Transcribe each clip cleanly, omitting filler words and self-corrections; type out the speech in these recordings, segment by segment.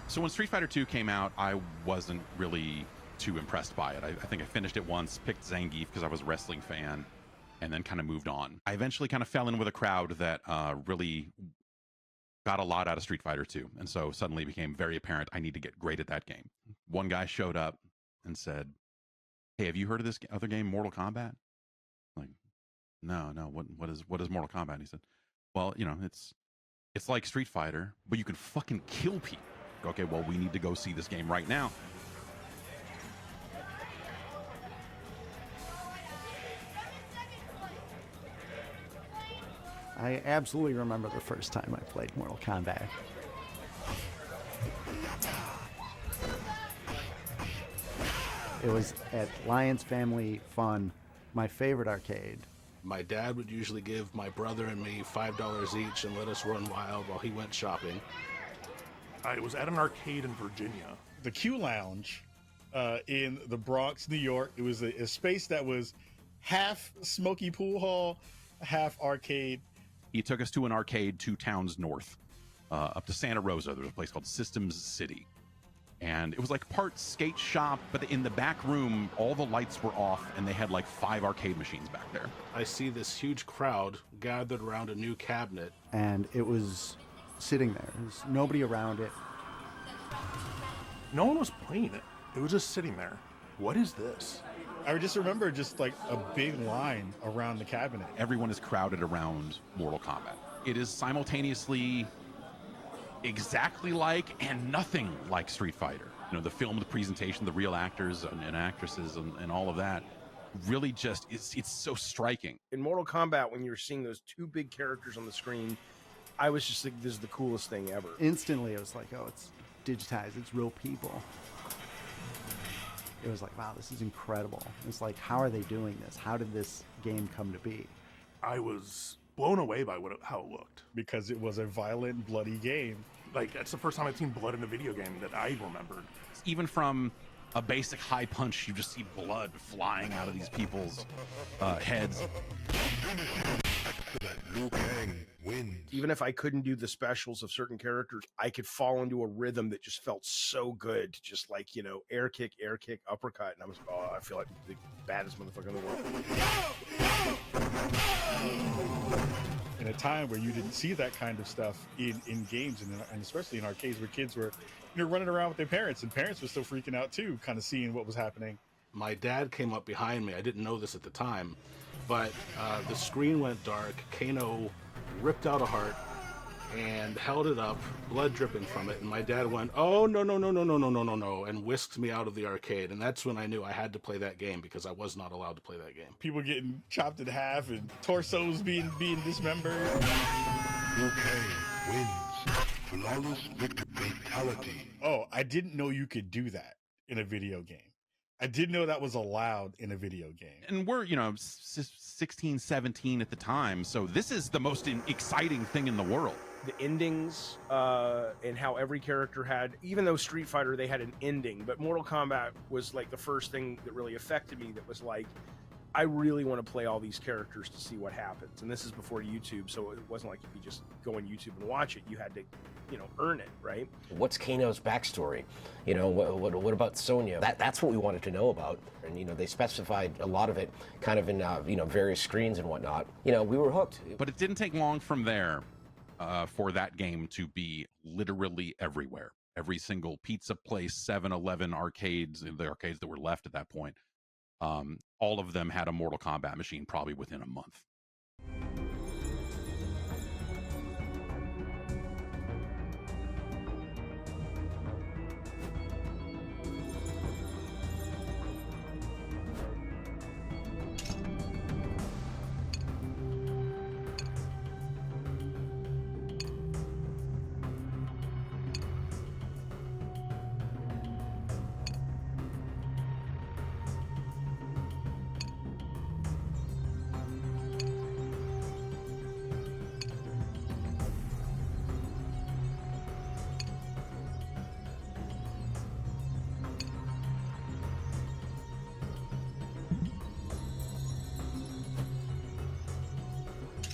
So when Street Fighter 2 came out, I wasn't really too impressed by it. I think I finished it once, picked Zangief because I was a wrestling fan, and then kind of moved on. I eventually kind of fell in with a crowd that really got a lot out of Street Fighter 2. And so suddenly it became very apparent I need to get great at that game. One guy showed up and said, "Hey, have you heard of this other game, Mortal Kombat?" I'm like, no, what is Mortal Kombat? And he said, "Well, you know, it's like Street Fighter, but you can fucking kill people." Okay, well, we need to go see this game right now. I absolutely remember the first time I played Mortal Kombat. It was at Lions Family Fun, my favorite arcade. My dad would usually give my brother and me $5 each and let us run wild while he went shopping. I was at an arcade in Virginia. The Q Lounge in the Bronx, New York. It was a space that was half smoky pool hall, half arcade. He took us to an arcade 2 towns north, up to Santa Rosa. There was a place called Systems City. And it was like part skate shop, but in the back room, all the lights were off, and they had like 5 arcade machines back there. I see this huge crowd gathered around a new cabinet. And it was sitting there. There was nobody around it. No one was playing it. It was just sitting there. What is this? I just remember just like a big line around the cabinet. Everyone is crowded around Mortal Kombat. It is simultaneously exactly like and nothing like Street Fighter. You know, the filmed presentation, the real actors and actresses and all of that really just, it's so striking. In Mortal Kombat, when you were seeing those 2 big characters on the screen, I was just like, this is the coolest thing ever. Instantly, it was like, oh, it's digitized. It's real people. It was like, wow, this is incredible. It's like, how are they doing this? How did this game come to be? I was blown away by how it looked. Because it was a violent, bloody game. Like, that's the first time I'd seen blood in a video game that I remembered. Even from a basic high punch, you just see blood flying out of these people's heads. Even if I couldn't do the specials of certain characters, I could fall into a rhythm that just felt so good. Just like, you know, air kick, uppercut. And I was, oh, I feel like the baddest motherfucker in the world. In a time where you didn't see that kind of stuff in games and especially in arcades where kids were, you know, running around with their parents, and parents were still freaking out too, kind of seeing what was happening. My dad came up behind me. I didn't know this at the time, but the screen went dark. Kano ripped out a heart and held it up, blood dripping from it. And my dad went, "Oh, no, no, no, no, no, no, no, no, no," and whisked me out of the arcade. And that's when I knew I had to play that game because I was not allowed to play that game. People getting chopped in half and torsos being dismembered. Liu Kang wins. Flawless fatality. Oh, I didn't know you could do that in a video game. I didn't know that was allowed in a video game. And we're, you know, 16, 17 at the time. So this is the most exciting thing in the world. The endings and how every character had, even though Street Fighter, they had an ending, but Mortal Kombat was like the first thing that really affected me that was like, I really want to play all these characters to see what happens. And this is before YouTube, so it wasn't like you could just go on YouTube and watch it. You had to, you know, earn it, right? What's Kano's backstory? You know, what about Sonya? That's what we wanted to know about. And, you know, they specified a lot of it kind of in, you know, various screens and whatnot. You know, we were hooked. But it didn't take long from there for that game to be literally everywhere. Every single pizza place, 7-Eleven arcades, the arcades that were left at that point, all of them had a Mortal Kombat machine probably within a month.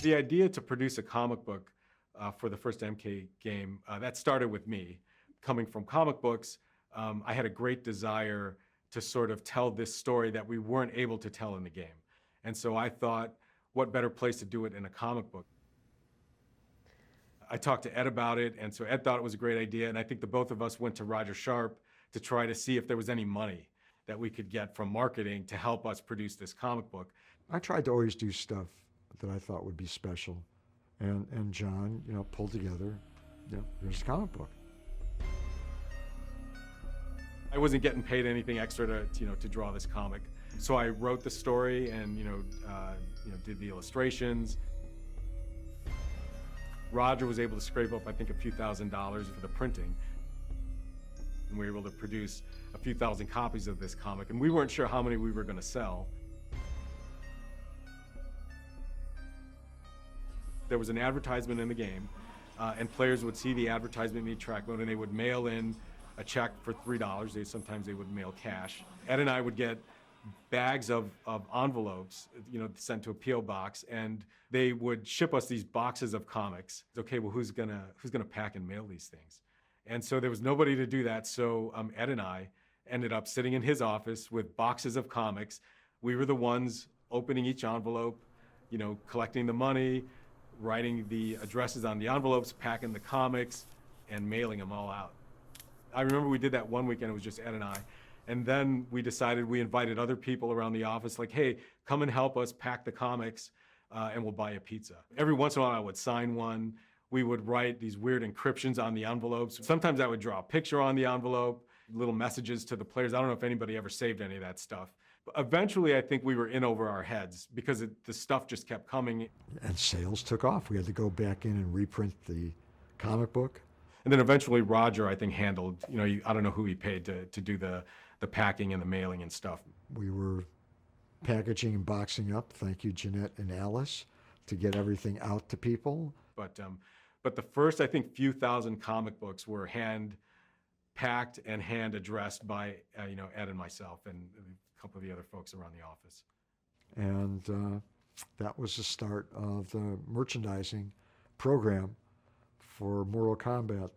The idea to produce a comic book for the first MK game, that started with me, coming from comic books, I had a great desire to sort of tell this story that we weren't able to tell in the game. And so I thought, what better place to do it in a comic book? I talked to Ed about it, and so Ed thought it was a great idea, and I think the both of us went to Roger Sharp to try to see if there was any money that we could get from marketing to help us produce this comic book. I tried to always do stuff that I thought would be special, and John, pulled together, here's a comic book. I wasn't getting paid anything extra to draw this comic, so I wrote the story and did the illustrations. Roger was able to scrape up, I think, a few $1,000s for the printing, and we were able to produce a few thousand copies of this comic, and we weren't sure how many we were going to sell. There was an advertisement in the game, and players would see the advertisement in the track mode, and they would mail in a check for $3. Sometimes they would mail cash. Ed and I would get bags of envelopes, sent to a P.O. box, and they would ship us these boxes of comics. Okay, well, who's gonna pack and mail these things? And so there was nobody to do that. So Ed and I ended up sitting in his office with boxes of comics. We were the ones opening each envelope, collecting the money, writing the addresses on the envelopes, packing the comics, and mailing them all out. I remember we did that one weekend. It was just Ed and I. And then we decided we invited other people around the office, like, hey, come and help us pack the comics, and we'll buy a pizza. Every once in a while, I would sign one. We would write these weird encryptions on the envelopes. Sometimes I would draw a picture on the envelope, little messages to the players. I don't know if anybody ever saved any of that stuff. But eventually, I think we were in over our heads because the stuff just kept coming. And sales took off. We had to go back in and reprint the comic book. And then eventually Roger, I think, handled, I don't know who he paid to do the packing and the mailing and stuff. We were packaging and boxing up, thank you, Jeanette and Alice, to get everything out to people. But the first, I think, few thousand comic books were hand packed and hand addressed by, Ed and myself and a couple of the other folks around the office. And that was the start of the merchandising program for Mortal Kombat.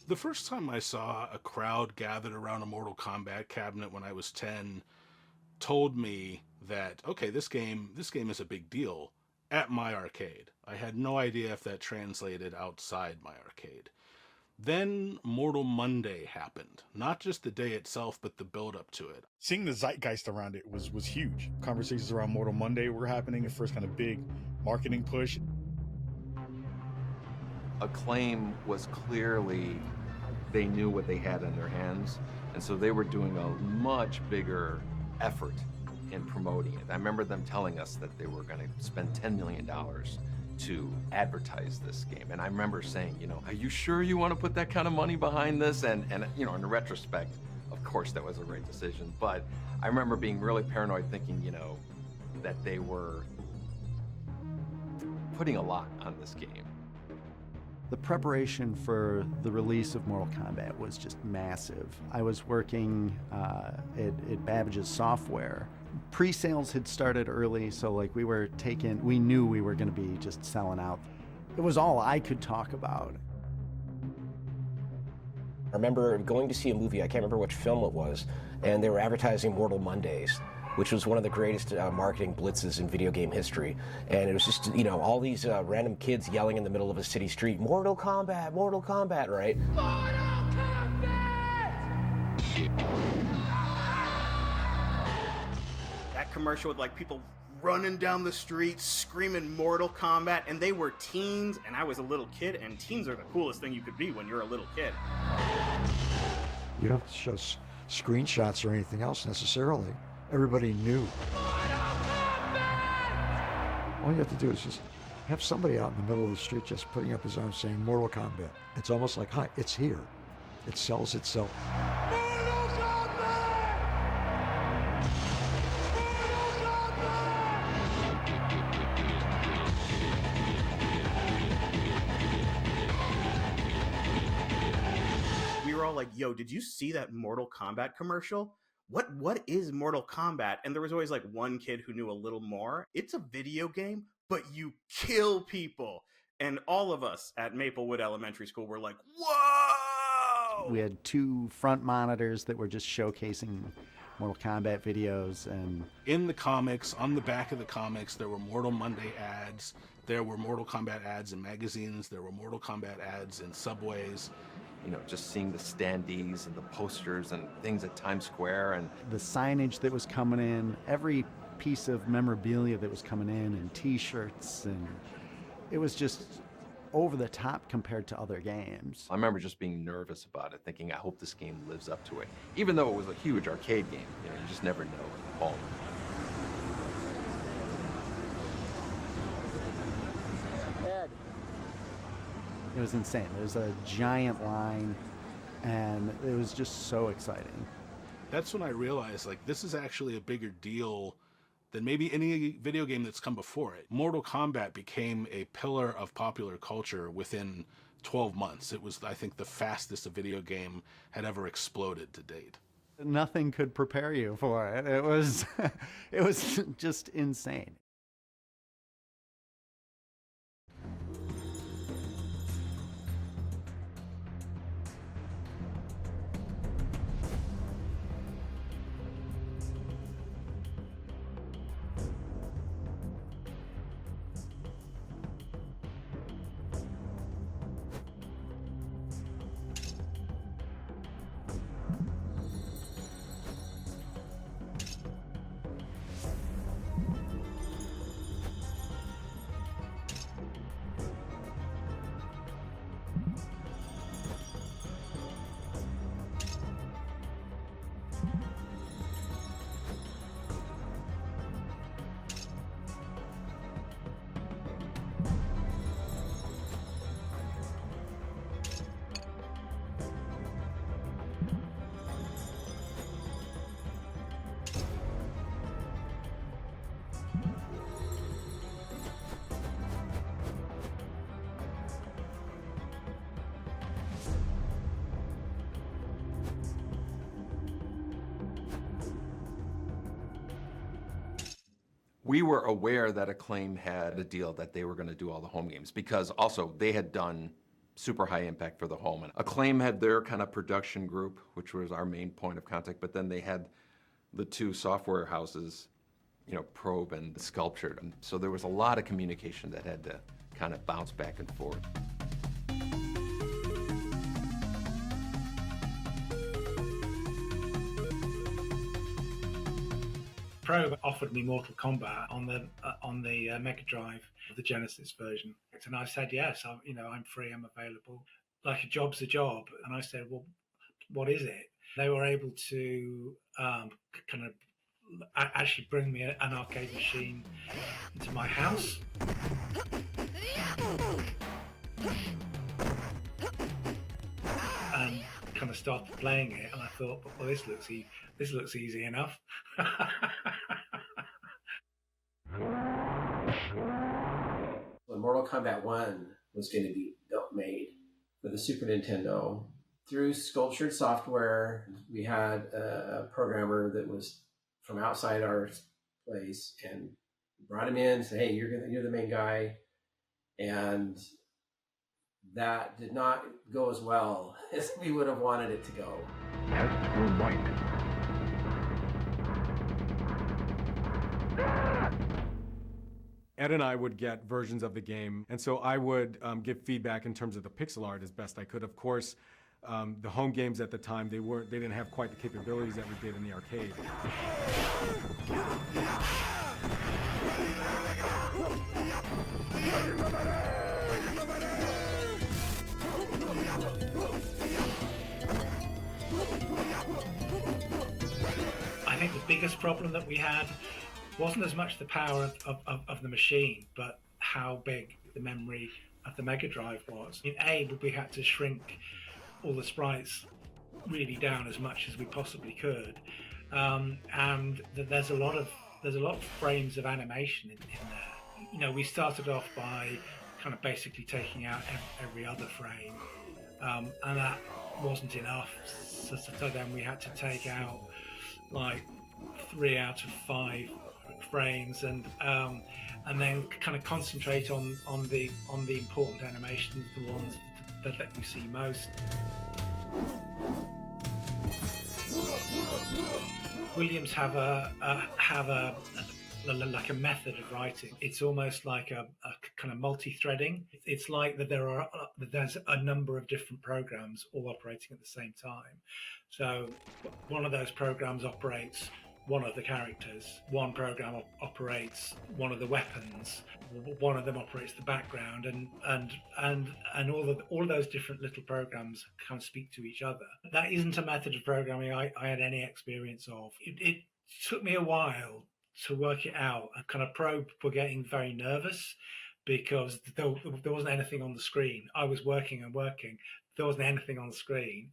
The first time I saw a crowd gathered around a Mortal Kombat cabinet when I was 10 told me that, okay, this game is a big deal at my arcade. I had no idea if that translated outside my arcade. Then Mortal Monday happened. Not just the day itself, but the build up to it. Seeing the zeitgeist around it was huge. Conversations around Mortal Monday were happening, the first kind of big marketing push. Acclaim was clearly, they knew what they had in their hands, and so they were doing a much bigger effort in promoting it. I remember them telling us that they were going to spend $10 million to advertise this game, and I remember saying, are you sure you want to put that kind of money behind this? And in retrospect, of of course that was the right decision, but I remember being really paranoid thinking, you know, that they were putting a lot on this game. The preparation for the release of Mortal Kombat was just massive. I was working at Babbage's Software. Pre-sales had started early, so like we knew we were going to be just selling out. It was all I could talk about. I remember going to see a movie, I can't remember which film it was, and they were advertising Mortal Mondays, which was one of the greatest marketing blitzes in video game history. And it was just, you know, all these random kids yelling in the middle of a city street, Mortal Kombat, right? Mortal Kombat! That commercial with like people running down the street screaming Mortal Kombat, and they were teens, and I was a little kid, and teens are the coolest thing you could be when you're a little kid. You don't have to show screenshots or anything else necessarily. Everybody knew. All you have to do is just have somebody out in the middle of the street just putting up his arm saying Mortal Kombat. It's almost like, hi, it's here. It sells itself. We were all like, yo, did you see that Mortal Kombat commercial? What is Mortal Kombat? And there was always like one kid who knew a little more. It's a video game, but you kill people. And all of us at Maplewood Elementary School were like, whoa! We had 2 front monitors that were just showcasing Mortal Kombat videos. And in the comics, on the back of the comics, there were Mortal Monday ads. There were Mortal Kombat ads in magazines. There were Mortal Kombat ads in subways. You know, just seeing the standees and the posters and things at Times Square and the signage that was coming in, every piece of memorabilia that was coming in, and t-shirts, and it was just over the top compared to other games. I remember just being nervous about it, thinking, I hope this game lives up to it. Even though it was a huge arcade game, you know, you just never know at home. It was insane. There was a giant line, and it was just so exciting. That's when I realized, like, this is actually a bigger deal than maybe any video game that's come before it. Mortal Kombat became a pillar of popular culture within 12 months. It was, I think, the fastest a video game had ever exploded to date. Nothing could prepare you for it. It was, it was just insane. We were aware that Acclaim had a deal that they were going to do all the home games because also they had done super high impact for the home. And Acclaim had their kind of production group, which was our main point of contact, but then they had the 2 software houses, you know, Probe and Sculptured. And so there was a lot of communication that had to kind of bounce back and forth. Probe offered me Mortal Kombat on the Mega Drive, the Genesis version, and I said yes. I'm free. I'm available. Like a job's a job, and I said, well, what is it? They were able to kind of actually bring me an arcade machine into my house. And kind kind of started playing it, and I thought, well, this looks easy enough. When Mortal Kombat 1 was going to be made for the Super Nintendo, through Sculptured Software, we had a programmer that was from outside our place and brought him in and said, hey, you're the main guy. And that did not go as well as we would have wanted it to go. Tests were right. Ed and I would get versions of the game, and so I would give feedback in terms of the pixel art as best I could. Of course, the home games at the time, they didn't have quite the capabilities that we did in the arcade. I think the biggest problem that we had wasn't as much the power of the machine, but how big the memory of the Mega Drive was. In A, we had to shrink all the sprites really down as much as we possibly could, and there's a lot of frames of animation in there. You know, we started off by kind of basically taking out every other frame, and that wasn't enough. So then we had to take out like 3 out of 5 frames, and then kind of concentrate on the important animations, the ones that let you see most. Williams have a like a method of writing. It's almost like a kind of multi-threading. It's like that there's a number of different programs all operating at the same time. So one of those programs operates one of the characters, one program operates one of the weapons, one of them operates the background, and all of those different little programs kind of speak to each other. That isn't a method of programming I had any experience of. It took me a while to work it out. And kind of Pro were getting very nervous because there wasn't anything on the screen. I was working, there wasn't anything on the screen.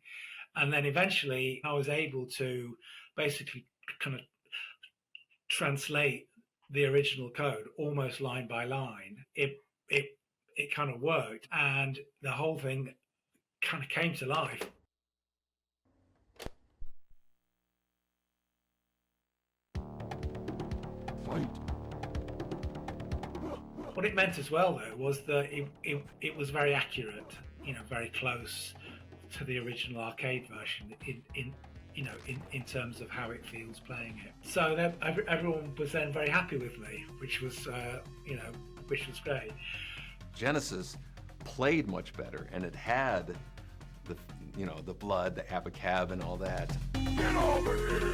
And then eventually I was able to basically kind of translate the original code almost line by line. It kind of worked, and the whole thing kind of came to life. Fight. What it meant as well, though, was that it was very accurate, you know, very close to the original arcade version in terms of how it feels playing it. So everyone was then very happy with me, which was great. Genesis played much better, and it had the blood, the abacab, and all that. Get over here!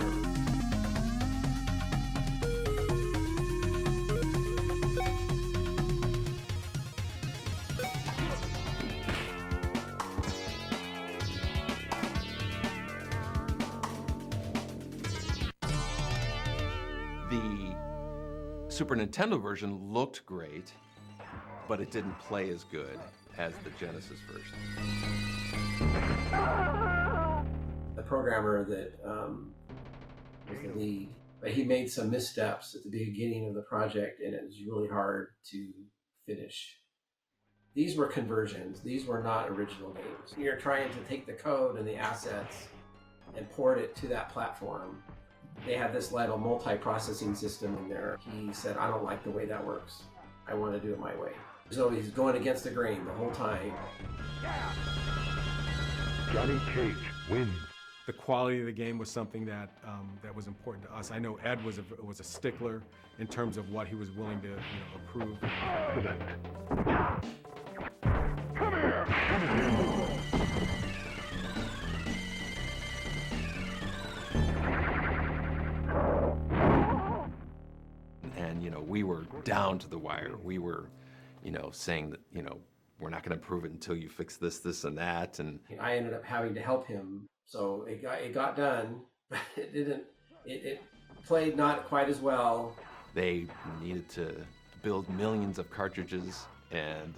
The Super Nintendo version looked great, but it didn't play as good as the Genesis version. The programmer that was the lead, but he made some missteps at the beginning of the project, and it was really hard to finish. These were conversions. These were not original games. You're trying to take the code and the assets and port it to that platform. They had this little multi-processing system in there. He said, I don't like the way that works. I want to do it my way. So he's going against the grain the whole time. Johnny Cage wins. The quality of the game was something that that was important to us. I know Ed was a stickler in terms of what he was willing to approve. Come here! And we were down to the wire. We were, saying that, we're not going to prove it until you fix this, this, and that. And I ended up having to help him, so it got done, but it played not quite as well. They needed to build millions of cartridges, and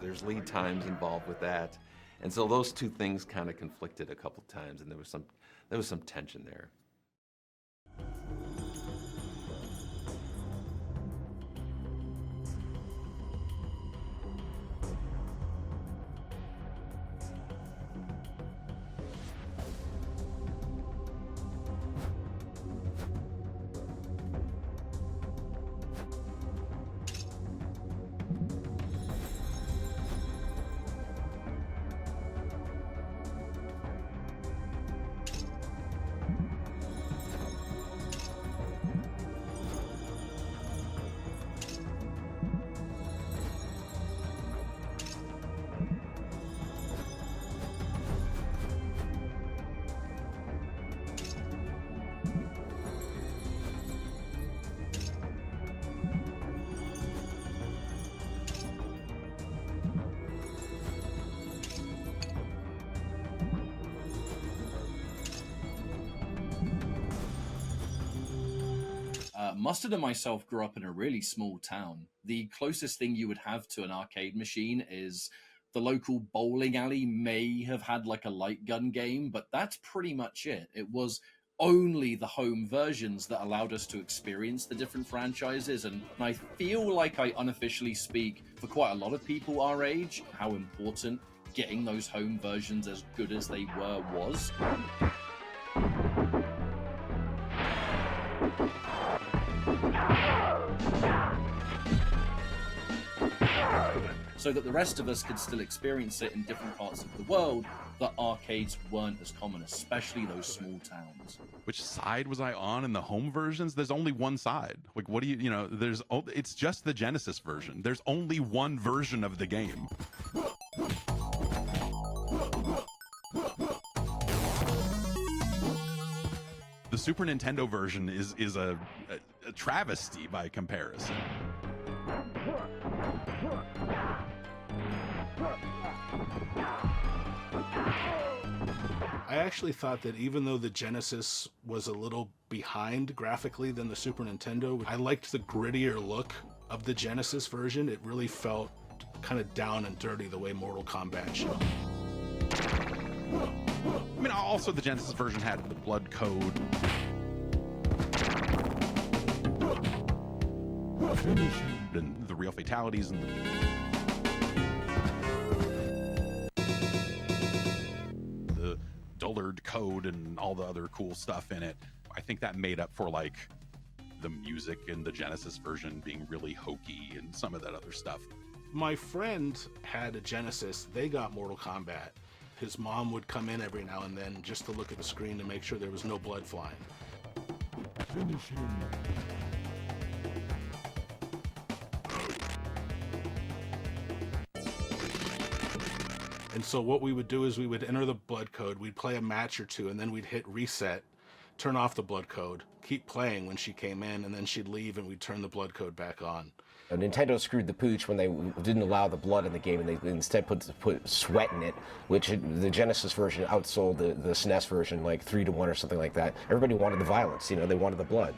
there's lead times involved with that. And so those two things kind of conflicted a couple times, and there was some tension there. Mustard and myself grew up in a really small town. The closest thing you would have to an arcade machine is the local bowling alley may have had like a light gun game, but that's pretty much it. It was only the home versions that allowed us to experience the different franchises, and I feel like I unofficially speak for quite a lot of people our age, how important getting those home versions as good as they were was. So that the rest of us could still experience it in different parts of the world, that arcades weren't as common, especially those small towns. Which side was I on in the home versions? There's only one side. Like, what do you know, it's just the Genesis version. There's only one version of the game. The Super Nintendo version is a travesty by comparison. I actually thought that even though the Genesis was a little behind graphically than the Super Nintendo, I liked the grittier look of the Genesis version. It really felt kind of down and dirty the way Mortal Kombat should. I mean, also the Genesis version had the blood code. And the real fatalities and the Dullard code and all the other cool stuff in it. I think that made up for like the music in the Genesis version being really hokey and some of that other stuff. My friend had a Genesis. They got Mortal Kombat. His mom would come in every now and then just to look at the screen to make sure there was no blood flying. Finish him. And so what we would do is we would enter the blood code, we'd play a match or two, and then we'd hit reset, turn off the blood code, keep playing when she came in, and then she'd leave and we'd turn the blood code back on. Nintendo screwed the pooch when they didn't allow the blood in the game, and they instead put sweat in it, which the Genesis version outsold the SNES version like 3-1 or something like that. Everybody wanted the violence, you know, they wanted the blood.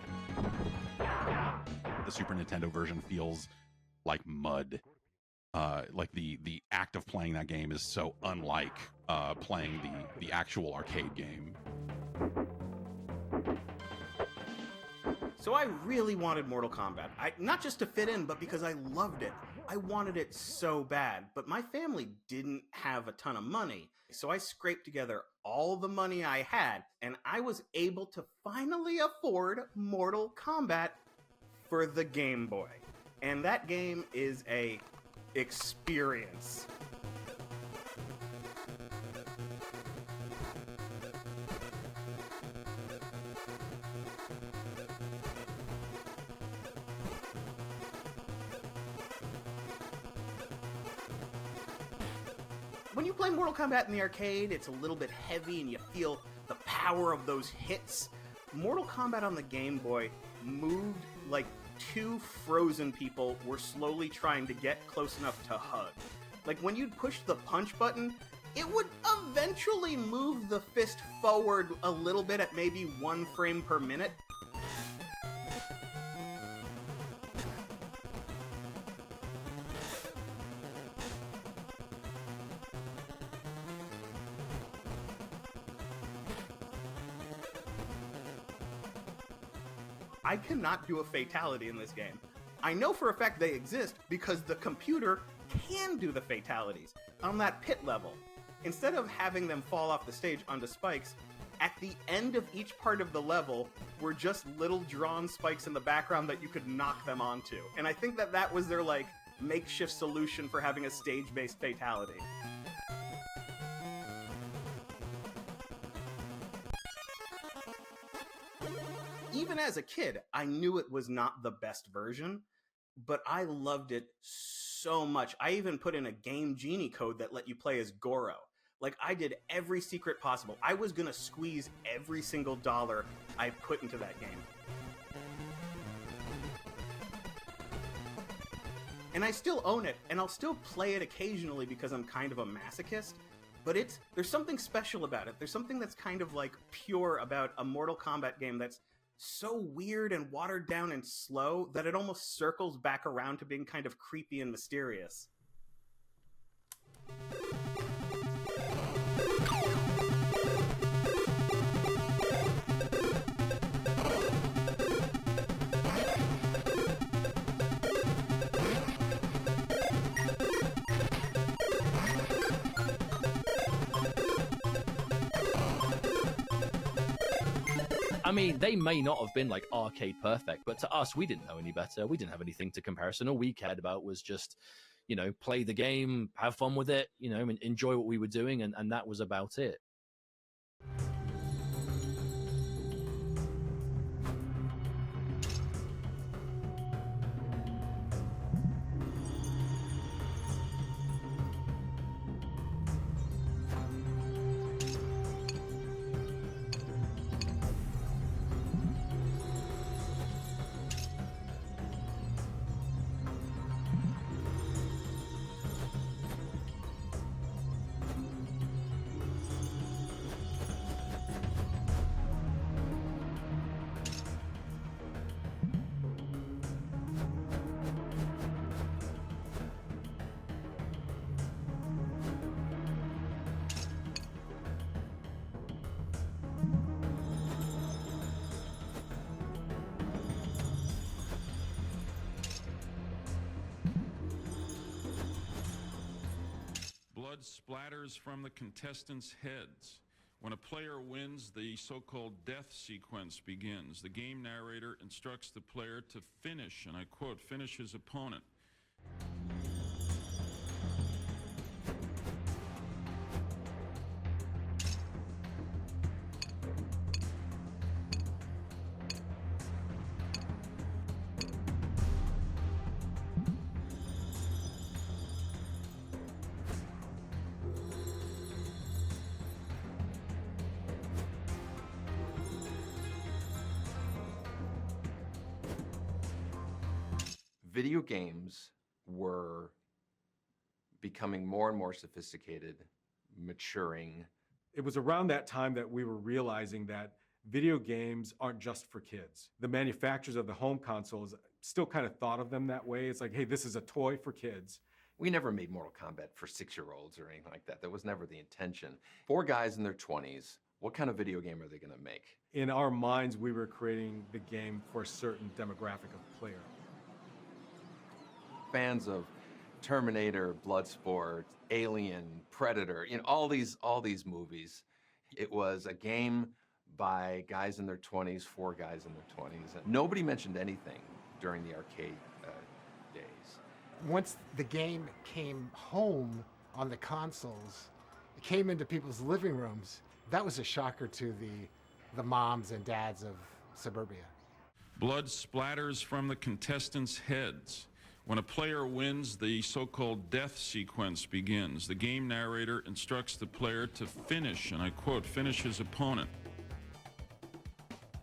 The Super Nintendo version feels like mud. Like the act of playing that game is so unlike playing the actual arcade game. So I really wanted Mortal Kombat. Not just to fit in, but because I loved it. I wanted it so bad, but my family didn't have a ton of money. So I scraped together all the money I had, and I was able to finally afford Mortal Kombat for the Game Boy. And that game is a experience. When you play Mortal Kombat in the arcade, it's a little bit heavy and you feel the power of those hits. Mortal Kombat on the Game Boy moved like two frozen people were slowly trying to get close enough to hug. Like when you'd push the punch button, it would eventually move the fist forward a little bit at maybe 1 frame per minute. I cannot do a fatality in this game. I know for a fact they exist because the computer can do the fatalities on that pit level. Instead of having them fall off the stage onto spikes, at the end of each part of the level were just little drawn spikes in the background that you could knock them onto. And I think that that was their, like, makeshift solution for having a stage-based fatality. Even as a kid, I knew it was not the best version, but I loved it so much. I even put in a Game Genie code that let you play as Goro. Like, I did every secret possible. I was gonna squeeze every single dollar I put into that game. And I still own it, and I'll still play it occasionally because I'm kind of a masochist, but there's something special about it. There's something that's kind of, like, pure about a Mortal Kombat game that's so weird and watered down and slow that it almost circles back around to being kind of creepy and mysterious. I mean, they may not have been like arcade perfect, but to us, we didn't know any better. We didn't have anything to comparison. All we cared about was just, you know, play the game, have fun with it, you know, and enjoy what we were doing, and that was about it. Blood splatters from the contestants' heads. When a player wins, the so-called death sequence begins. The game narrator instructs the player to finish, and I quote, finish his opponent. Video games were becoming more and more sophisticated, maturing. It was around that time that we were realizing that video games aren't just for kids. The manufacturers of the home consoles still kind of thought of them that way. It's like, hey, this is a toy for kids. We never made Mortal Kombat for 6-year-olds or anything like that. That was never the intention. 4 guys in their 20s, what kind of video game are they going to make? In our minds, we were creating the game for a certain demographic of player. Fans of Terminator, Bloodsport, Alien, Predator, you know, all these movies. It was a game by guys in their 20s, 4 guys in their 20s. And nobody mentioned anything during the arcade days. Once the game came home on the consoles, it came into people's living rooms. That was a shocker to the moms and dads of suburbia. Blood splatters from the contestants' heads. When a player wins, the so-called death sequence begins. The game narrator instructs the player to finish, and I quote, finish his opponent.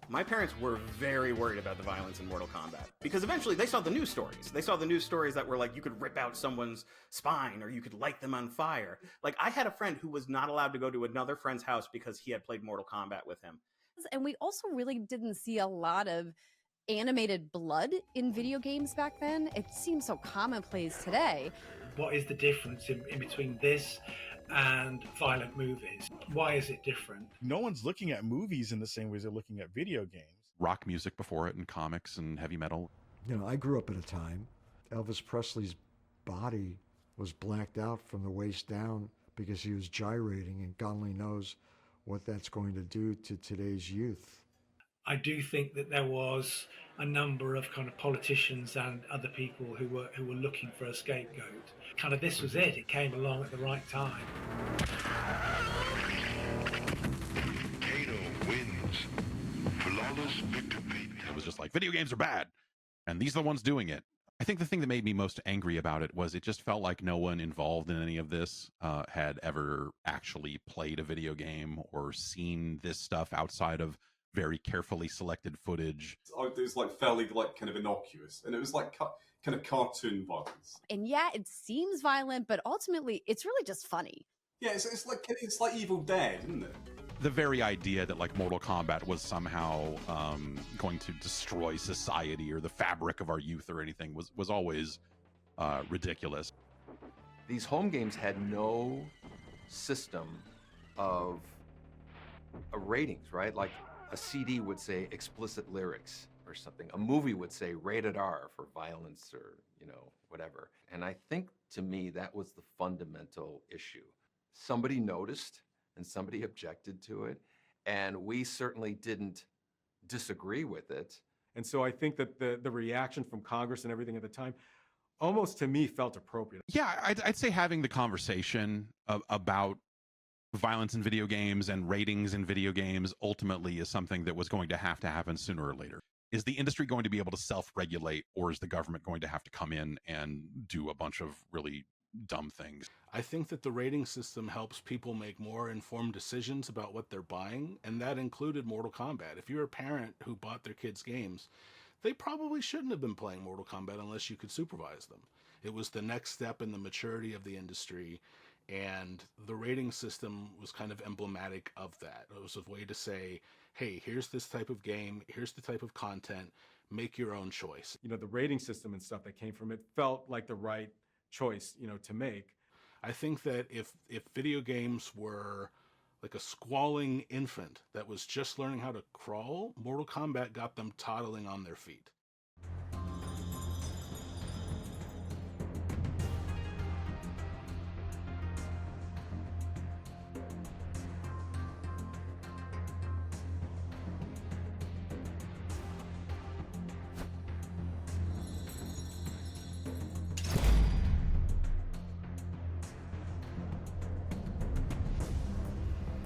My parents were very worried about the violence in Mortal Kombat because eventually they saw the news stories. They saw the news stories that were like, you could rip out someone's spine or you could light them on fire. Like, I had a friend who was not allowed to go to another friend's house because he had played Mortal Kombat with him. And we also really didn't see a lot of animated blood in video games back then. It seems so commonplace today. What is the difference in between this and violent movies? Why is it different? No one's looking at movies in the same way as they're looking at video games. rock music before it and comics and heavy metal. You know, I grew up at a time Elvis Presley's body was blacked out from the waist down because he was gyrating, and God only knows what that's going to do to today's youth. I do think that there was a number of kind of politicians and other people who were looking for a scapegoat. Kind of this was it. It came along at the right time. Kano wins. Flawless victory. It was just like, video games are bad, and these are the ones doing it. I think the thing that made me most angry about it was it just felt like no one involved in any of this had ever actually played a video game or seen this stuff outside of very carefully selected footage. It was like fairly like kind of innocuous, and it was like kind of cartoon violence. And yeah, it seems violent, but ultimately it's really just funny. Yeah, it's like Evil Dead, isn't it? The very idea that like Mortal Kombat was somehow going to destroy society or the fabric of our youth or anything was always ridiculous. These home games had no system of ratings, right? Like a CD would say explicit lyrics or something. A movie would say rated R for violence or, whatever. And I think to me that was the fundamental issue. Somebody noticed and somebody objected to it, and we certainly didn't disagree with it. And so I think that the reaction from Congress and everything at the time almost to me felt appropriate. Yeah, I'd say having the conversation about violence in video games and ratings in video games ultimately is something that was going to happen sooner or later. Is the industry going to be able to self-regulate, or is the government going to have to come in and do a bunch of really dumb things? I think that the rating system helps people make more informed decisions about what they're buying, and that included Mortal Kombat. If you're a parent who bought their kids games, they probably shouldn't have been playing Mortal Kombat unless you could supervise them. It was the next step in the maturity of the industry, and the rating system was kind of emblematic of that. It was a way to say, hey, here's this type of game, here's the type of content, make your own choice. The rating system and stuff that came from it felt like the right choice, to make. I think that if video games were like a squalling infant that was just learning how to crawl, Mortal Kombat got them toddling on their feet.